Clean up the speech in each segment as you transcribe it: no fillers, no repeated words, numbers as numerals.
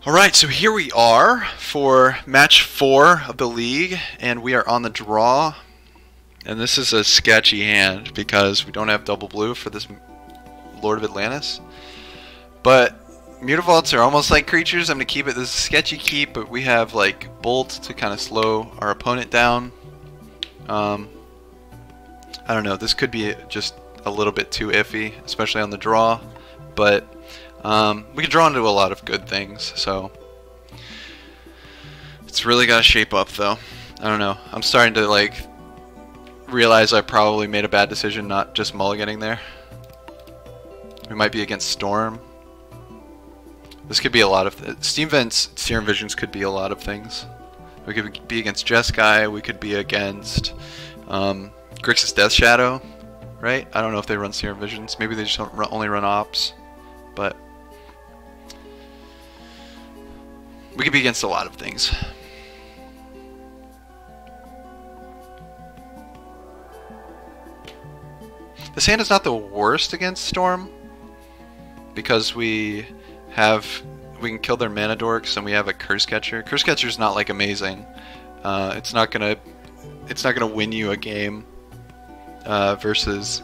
Alright, so here we are for match 4 of the league, and we are on the draw. And this is a sketchy hand because we don't have double blue for this Lord of Atlantis. But Mutavaults are almost like creatures. I'm going to keep it. This is a sketchy keep, but we have like Bolt to kind of slow our opponent down. I don't know. This could be just a little bit too iffy, especially on the draw. But we can draw into a lot of good things, so it's really got to shape up, though. I don't know. I'm starting to like realize I probably made a bad decision not just mulliganing there. We might be against Storm. This could be a lot of Steam Vent's Serum Visions could be a lot of things. We could be against Jeskai. We could be against Grixis Death Shadow, right? I don't know if they run Serum Visions. Maybe they just don't only run Ops, but we could be against a lot of things. This hand is not the worst against Storm because we can kill their mana dorks and we have a Curse Catcher. Curse Catcher is not like amazing. It's not gonna win you a game versus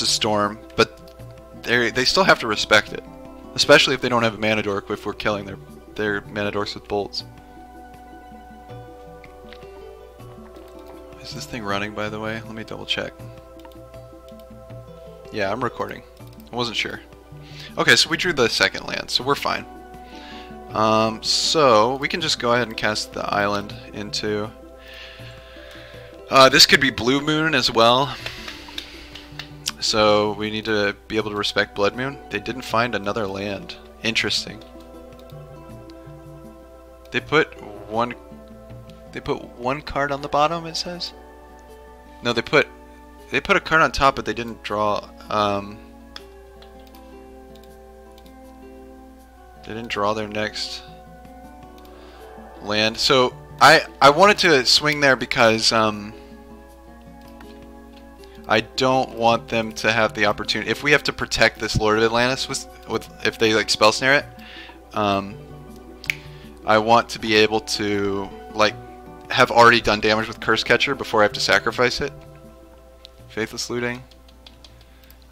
Storm, but they still have to respect it, especially if they don't have a mana dork. If we're killing their mana dorks with bolts. Is this thing running, by the way? Let me double check. Yeah, I'm recording. I wasn't sure. Okay, so we drew the second land, so we're fine. So we can just go ahead and cast the island into... this could be Blue Moon as well. So we need to be able to respect Blood Moon. They didn't find another land. Interesting. They put one card on the bottom, it says? No, they put a card on top, but they didn't draw they didn't draw their next land. So I wanted to swing there because I don't want them to have the opportunity. If we have to protect this Lord of Atlantis with if they like spell snare it, I want to be able to like have already done damage with Curse Catcher before I have to sacrifice it. Faithless Looting.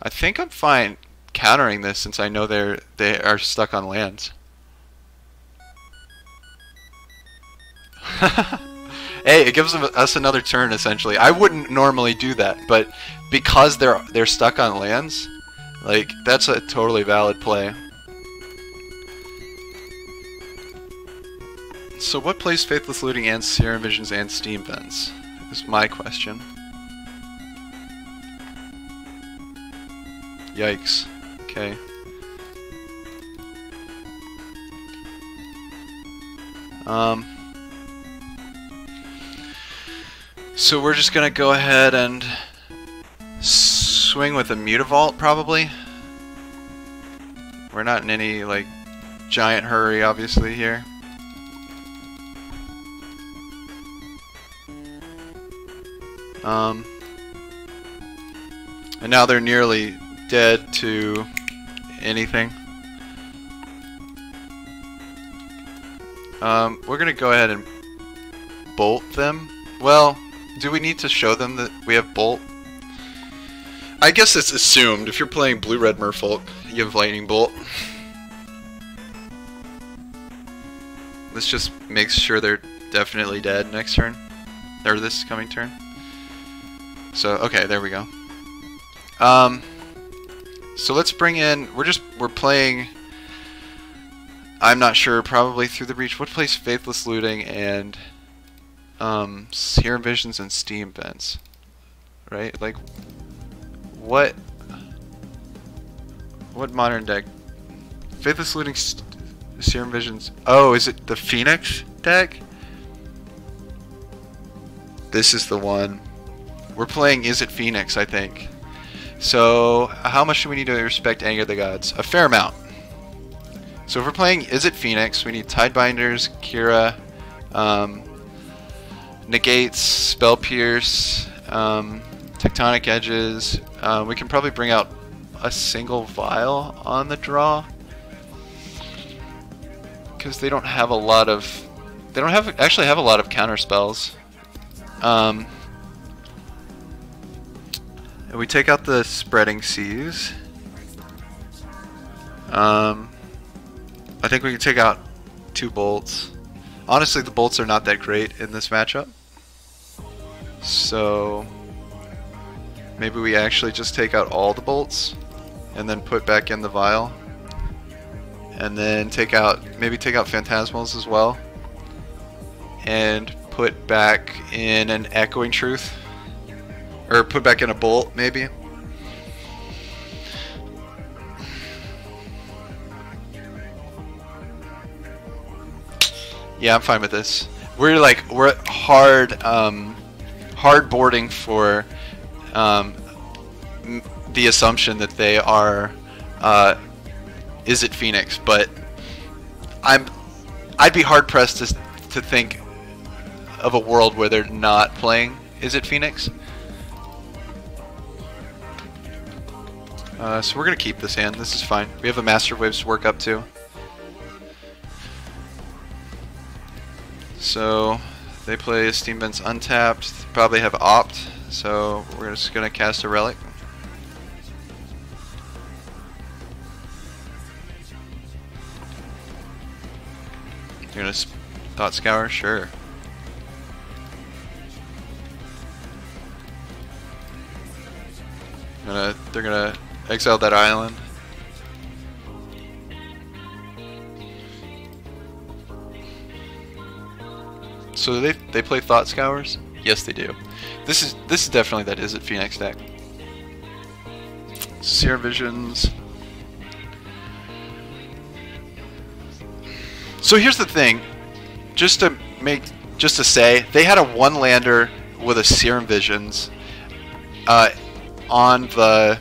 I think I'm fine countering this since I know they are stuck on lands. Hey, it gives us another turn essentially. I wouldn't normally do that, but because they're stuck on lands, like that's a totally valid play. So what plays Faithless Looting and Serum Visions and Steam Vents? Is my question. Yikes. Okay. So we're just gonna go ahead and swing with a Mutavault probably. We're not in any like giant hurry obviously here. And now they're nearly dead to anything. We're gonna go ahead and bolt them. Well, do we need to show them that we have bolt? I guess it's assumed. If you're playing blue-red Merfolk, you have lightning bolt. This just makes sure they're definitely dead next turn, or this coming turn. So okay, there we go. So let's bring in. We're playing. I'm not sure. Probably Through the Breach. What plays Faithless Looting and Serum Visions and Steam Vents, right? Like what modern deck? Faithless Looting, Serum Visions. Oh, is it the Phoenix deck? This is the one. We're playing Izzet Phoenix, I think. So, how much do we need to respect Anger of the Gods? A fair amount. So if we're playing Izzet Phoenix, we need Tidebinders, Kira, Negates, Spell Pierce, Tectonic Edges. We can probably bring out a single Vial on the draw. because they don't have a lot of, they don't have actually have a lot of counter spells. And we take out the Spreading Seas. I think we can take out 2 bolts. Honestly, the bolts are not that great in this matchup. So maybe we actually just take out all the bolts and then put back in the vial. And then maybe take out Phantasmals as well. And put back in an Echoing Truth. Or put back in a bolt, maybe. Yeah, I'm fine with this. We're hard hard boarding for the assumption that they are Izzet Phoenix, but I'd be hard pressed to think of a world where they're not playing Izzet Phoenix. So we're gonna keep this hand. This is fine. We have a Master Waves to work up to. So they play Steam Vents untapped. Probably have Opt. So we're just gonna cast a Relic. You're gonna Thought Scour, sure. They're gonna exile that island. So they play Thought Scours? Yes, they do. This is definitely that Izzet Phoenix deck. Seer Visions. So here's the thing, just to say, they had a 1-lander with a Serum Visions on the,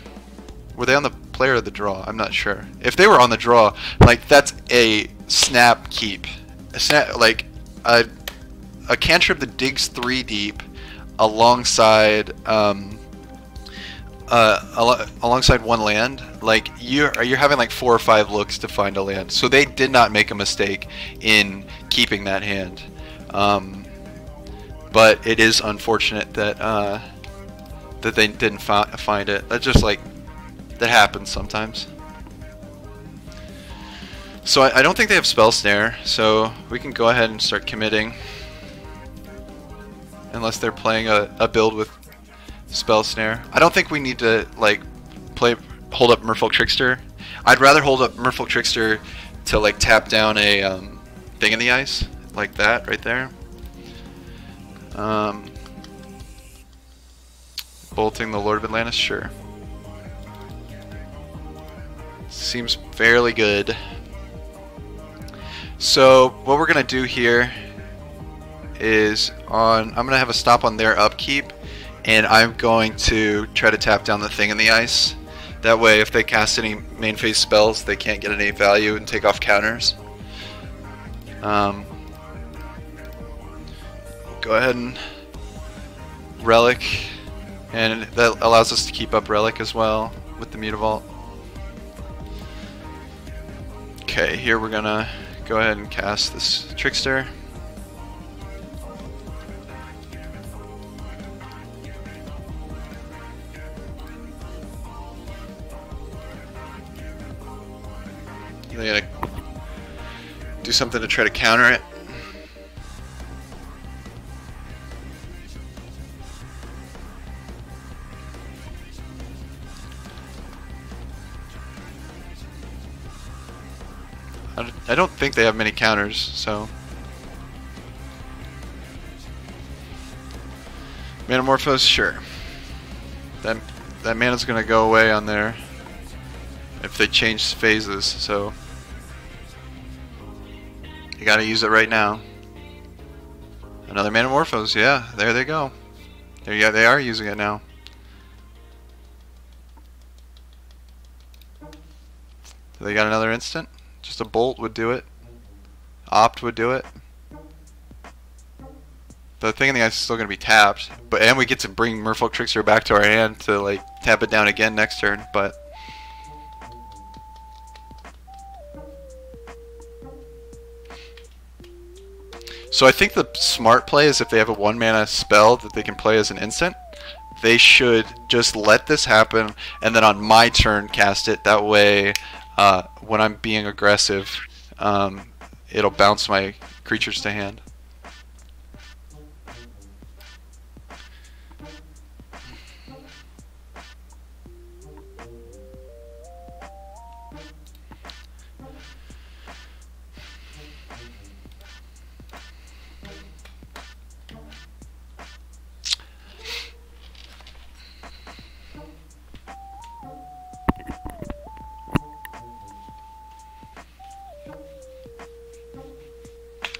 were they on the player or the draw? I'm not sure. If they were on the draw, like, that's a snap keep. A snap, like a cantrip that digs 3 deep alongside alongside 1 land. Like, you're having like 4 or 5 looks to find a land. So they did not make a mistake in keeping that hand. But it is unfortunate that that they didn't find it. That just that happens sometimes. So I don't think they have Spell Snare, so we can go ahead and start committing. Unless they're playing a build with Spell Snare. I don't think we need to hold up Merfolk Trickster. I'd rather hold up Merfolk Trickster to tap down a Thing in the Ice, like that right there. Bolting the Lord of Atlantis, sure. Seems fairly good. So what we're gonna do here is I'm gonna have a stop on their upkeep, and I'm going to try to tap down the Thing in the Ice. That way, if they cast any main phase spells, they can't get any value and take off counters. We'll go ahead and Relic, and that allows us to keep up Relic as well with the Mutavault. Okay, here we're gonna go ahead and cast this Trickster. They gotta do something to try to counter it. I don't think they have many counters, so. Manamorphose, sure. That mana's gonna go away on there if they change phases, so you gotta use it right now. Another Manamorphose, yeah, there they go. There, they are using it now. They got another instant. Just a Bolt would do it. Opt would do it. The Thing in the Ice is still going to be tapped, and we get to bring Merfolk Trickster back to our hand to tap it down again next turn. But So I think the smart play is if they have a 1 mana spell that they can play as an instant, they should just let this happen and then on my turn cast it. That way, when I'm being aggressive, it'll bounce my creatures to hand.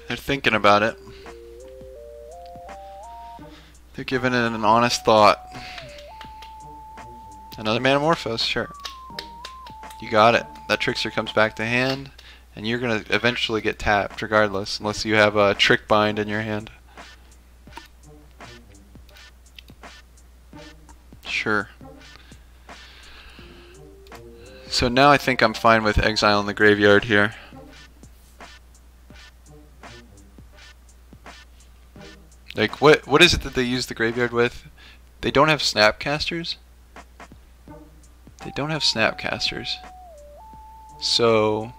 They're thinking about it. They're giving it an honest thought. Another Manamorphose, sure. You got it. That Trickster comes back to hand, and you're going to eventually get tapped regardless, unless you have a Trick Bind in your hand. Sure. So now I think I'm fine with Exile in the graveyard here. Like, what is it that they use the graveyard with? They don't have Snapcasters? They don't have Snapcasters. So,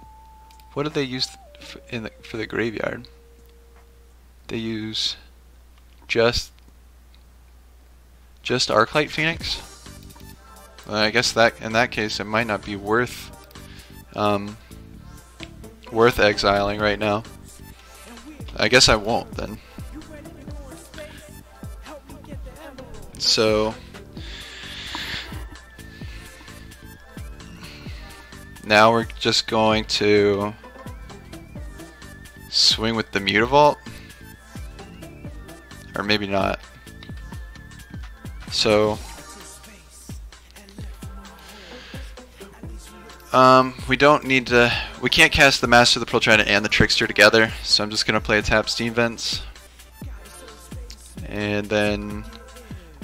what do they use for the graveyard? They use just Arclight Phoenix? Well, I guess that in that case it might not be worth exiling right now. I guess I won't then. So now we're just going to swing with the Mutavault, or maybe not. So we don't need to. We can't cast the Master of the Pearl Trident and the Trickster together, so I'm just gonna play a tap Steam Vents, and then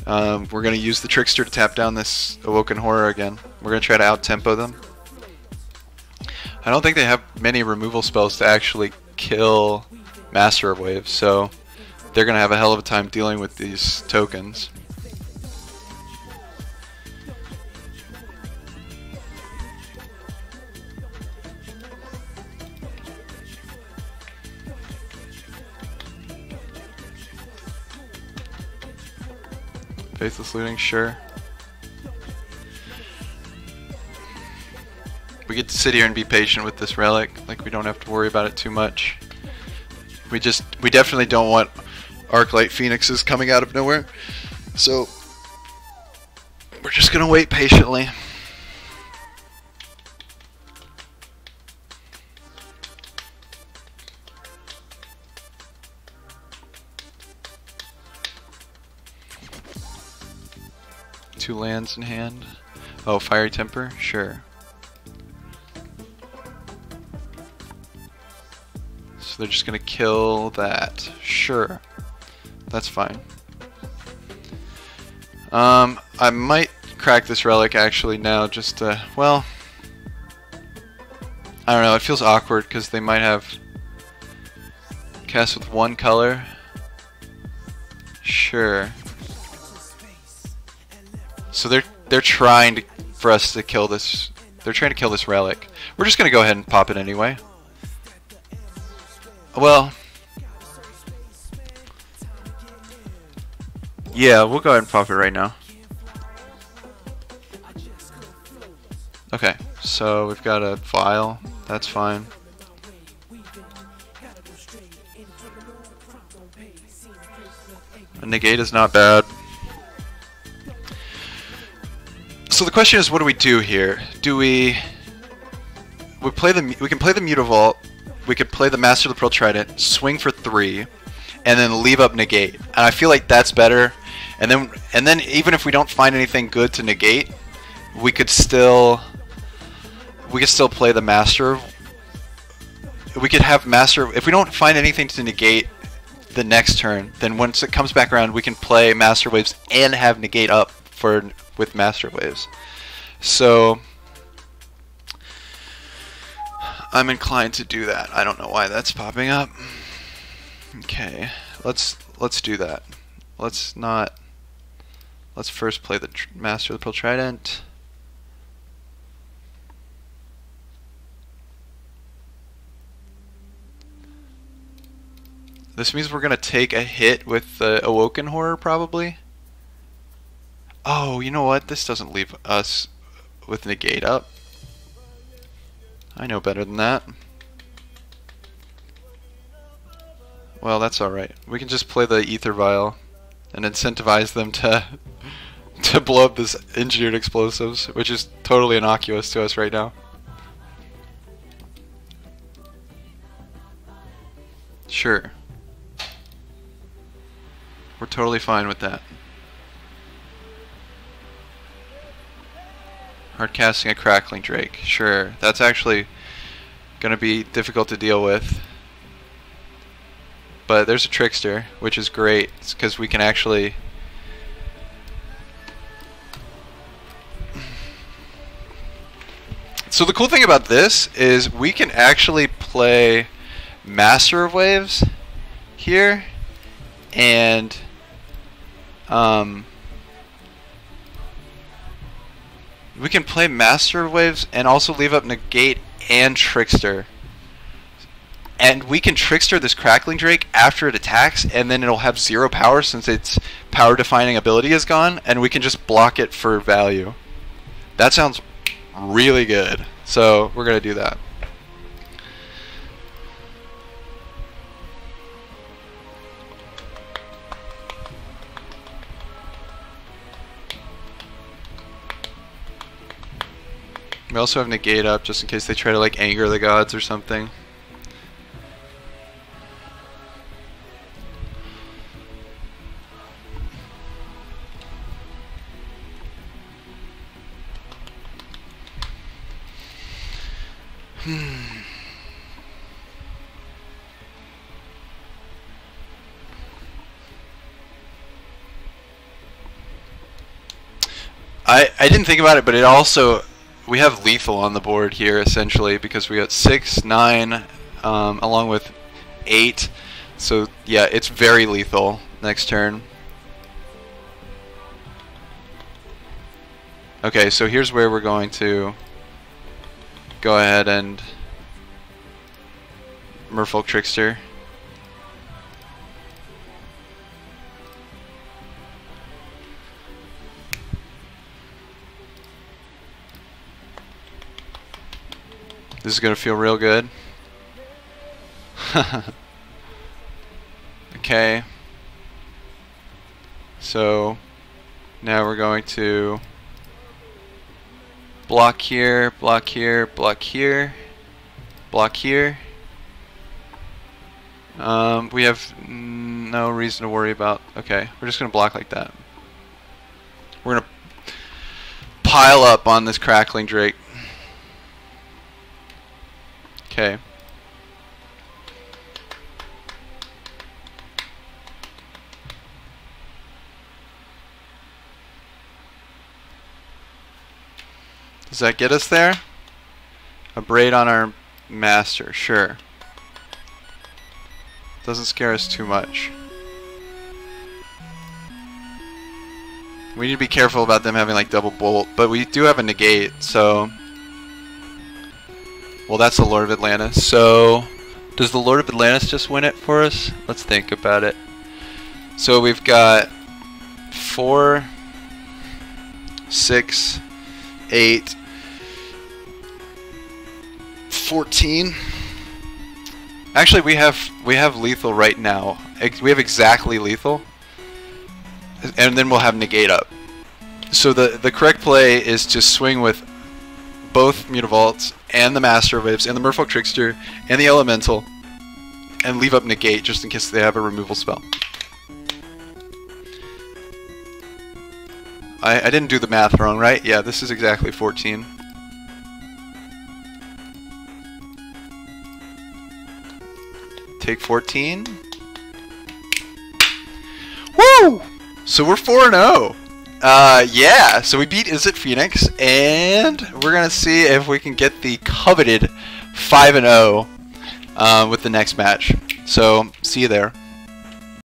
we're going to use the Trickster to tap down this Awoken Horror again. We're going to try to out-tempo them. I don't think they have many removal spells to actually kill Master of Waves, so they're going to have a hell of a time dealing with these tokens. Faithless Looting, sure. We get to sit here and be patient with this relic, like we don't have to worry about it too much. We definitely don't want Arclight Phoenixes coming out of nowhere, so we're just gonna wait patiently. Two lands in hand. Oh, Fiery Temper? Sure. So they're just gonna kill that. Sure. That's fine. I might crack this relic actually now just to, well, I don't know, it feels awkward because they might have cast with one color. Sure. So they're trying for us to kill this. They're trying to kill this relic. We're just gonna go ahead and pop it anyway. Well, yeah, we'll go ahead and pop it right now. Okay, so we've got a vial. That's fine. A negate is not bad. So the question is, what do we do here? Do we can play the Mutavault, we could play the Master of the Pearl Trident, swing for 3, and then leave up negate. And I feel like that's better. And then even if we don't find anything good to negate, we could still play the Master. We could have Master. If we don't find anything to negate the next turn, then once it comes back around, we can play Master Waves and have negate up with Master Waves. So I'm inclined to do that. I don't know why that's popping up. Okay, let's do that. Let's first play the Master of the Pearl Trident. This means we're gonna take a hit with the Awoken Horror probably. Oh, you know what? This doesn't leave us with negate up. I know better than that. Well, that's alright. We can just play the Ether Vial and incentivize them to blow up this engineered explosives, which is totally innocuous to us right now. Sure. We're totally fine with that. Hardcasting a Crackling Drake. Sure. That's actually gonna be difficult to deal with. But there's a Trickster, which is great, because we can actually... So the cool thing about this is we can actually play Master of Waves here, and we can play Master of Waves and also leave up Negate and Trickster. And we can Trickster this Crackling Drake after it attacks, and then it'll have 0 power since its power defining ability is gone, and we can just block it for value. That sounds really good. So we're going to do that. We also have Negate up just in case they try to like anger the gods or something. I didn't think about it, but it also, we have lethal on the board here essentially because we got 6, 9, along with 8. So yeah, it's very lethal next turn. Okay, so here's where we're going to go ahead and Merfolk Trickster. This is going to feel real good. Okay. So now we're going to block here, block here, block here, block here. We have no reason to worry about. Okay, we're just going to block like that. We're going to pile up on this Crackling Drake. Okay. Does that get us there? A braid on our master, sure. Doesn't scare us too much. We need to be careful about them having like double bolt, but we do have a negate, so... Well, that's the Lord of Atlantis. So, does the Lord of Atlantis just win it for us? Let's think about it. So we've got 4, 6, 8, 14. Actually, we have lethal right now. We have exactly lethal, and then we'll have negate up. So the correct play is to swing with both Mutavaults and the Master of Waves and the Merfolk Trickster and the Elemental, and leave up negate just in case they have a removal spell. I didn't do the math wrong, right? Yeah, this is exactly 14. Take 14. Woo! So we're 4-0. Yeah, so we beat Izzet Phoenix, and we're going to see if we can get the coveted 5-0 with the next match. So, see you there.